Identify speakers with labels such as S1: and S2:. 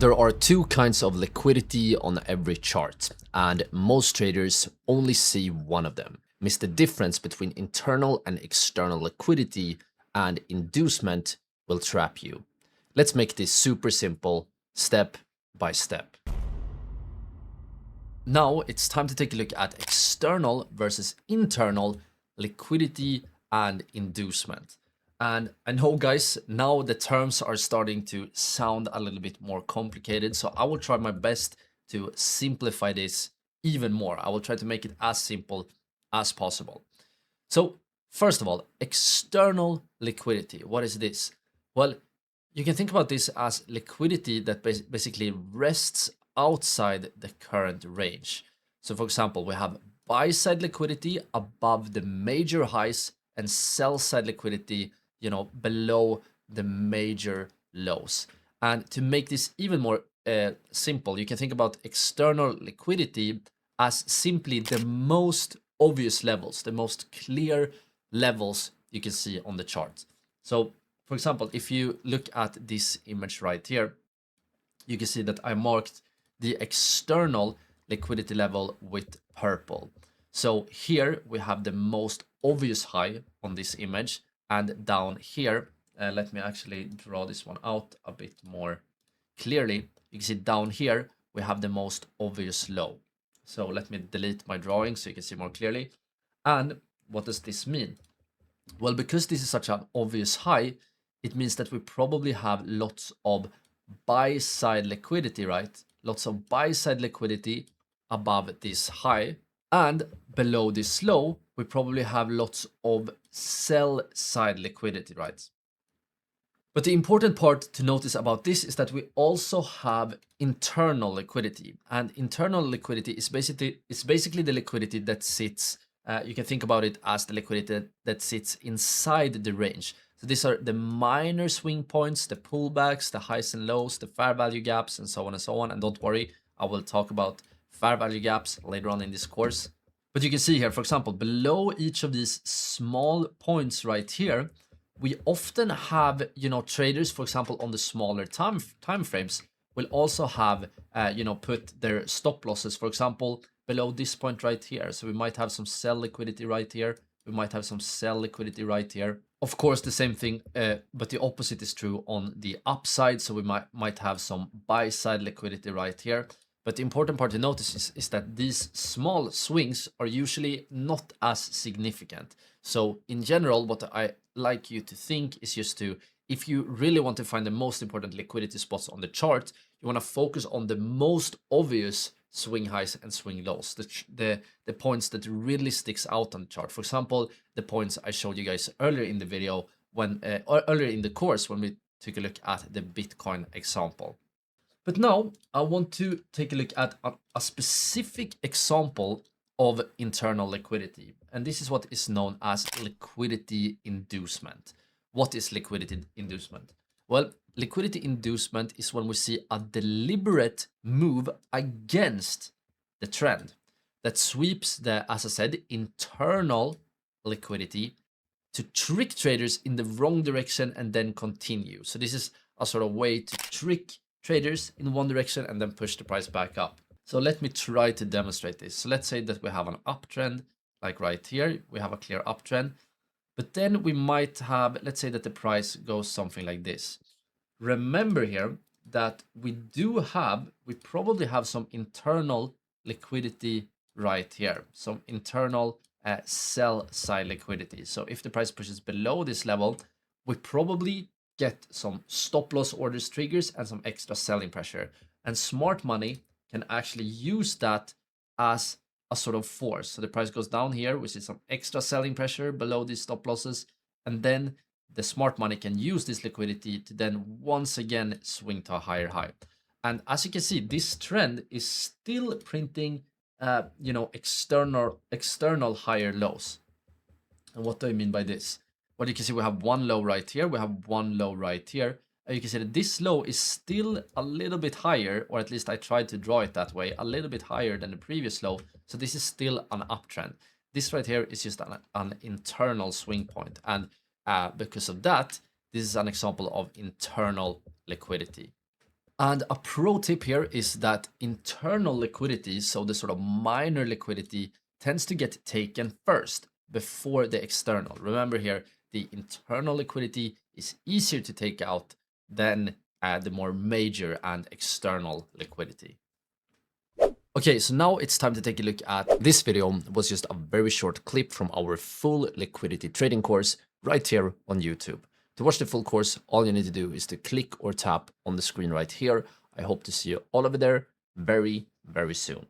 S1: There are two kinds of liquidity on every chart, and most traders only see one of them. Miss the difference between internal and external liquidity, and inducement will trap you. Let's make this super simple, step by step. Now it's time to take a look at external versus internal liquidity and inducement. And I know, guys, now the terms are starting to sound a little bit more complicated, so I will try my best to simplify this even more. I will try to make it as simple as possible. So first of all, external liquidity. What is this? Well, you can think about this as liquidity that basically rests outside the current range. So for example, we have buy side liquidity above the major highs and sell side liquidity, below the major lows. And to make this even more simple, you can think about external liquidity as simply the most obvious levels, the most clear levels you can see on the chart. So for example, if you look at this image right here, you can see that I marked the external liquidity level with purple. So here we have the most obvious high on this image, and down here, let me actually draw this one out a bit more clearly. You can see down here we have the most obvious low. So let me delete my drawing so you can see more clearly. And what does this mean? Well, because this is such an obvious high, it means that we probably have lots of buy side liquidity, right? Lots of buy side liquidity above this high, and below this low, we probably have lots of sell side liquidity, right? But the important part to notice about this is that we also have internal liquidity, and internal liquidity is basically the liquidity that sits. You can think about it as the liquidity that sits inside the range. So these are the minor swing points, the pullbacks, the highs and lows, the fair value gaps, and so on and so on. And don't worry, I will talk about fair value gaps later on in this course. But you can see here, for example, below each of these small points right here, we often have, traders, for example, on the smaller time frames, will also have, put their stop losses, for example, below this point right here. So we might have some sell liquidity right here. We might have some sell liquidity right here. Of course, the same thing, but the opposite is true on the upside. So we might have some buy side liquidity right here. But the important part to notice is that these small swings are usually not as significant. So in general, what I like you to think is just to, if you really want to find the most important liquidity spots on the chart, you want to focus on the most obvious swing highs and swing lows, the points that really sticks out on the chart. For example, the points I showed you guys earlier in the video, earlier in the course when we took a look at the Bitcoin example. But now I want to take a look at a specific example of internal liquidity. And this is what is known as liquidity inducement. What is liquidity inducement? Well, liquidity inducement is when we see a deliberate move against the trend that sweeps the, as I said, internal liquidity to trick traders in the wrong direction and then continue. So this is a sort of way to trick traders in one direction and then push the price back up. So let me try to demonstrate this. So let's say that we have an uptrend, like right here, we have a clear uptrend, but then we might have, let's say that the price goes something like this. Remember here that we probably have some internal liquidity right here, some internal sell side liquidity. So if the price pushes below this level, we probably get some stop loss orders triggers and some extra selling pressure. And smart money can actually use that as a sort of force. So the price goes down here, which is some extra selling pressure below these stop losses. And then the smart money can use this liquidity to then once again swing to a higher high. And as you can see, this trend is still printing, external higher lows. And what do I mean by this? Well, you can see we have one low right here. We have one low right here. And you can see that this low is still a little bit higher, or at least I tried to draw it that way, a little bit higher than the previous low. So this is still an uptrend. This right here is just an internal swing point. And because of that, this is an example of internal liquidity. And a pro tip here is that internal liquidity, so the sort of minor liquidity, tends to get taken first before the external. Remember here, the internal liquidity is easier to take out than the more major and external liquidity. Okay, so now it's time to take a look at this video. It was just a very short clip from our full liquidity trading course right here on YouTube. To watch the full course, all you need to do is to click or tap on the screen right here. I hope to see you all over there very, very soon.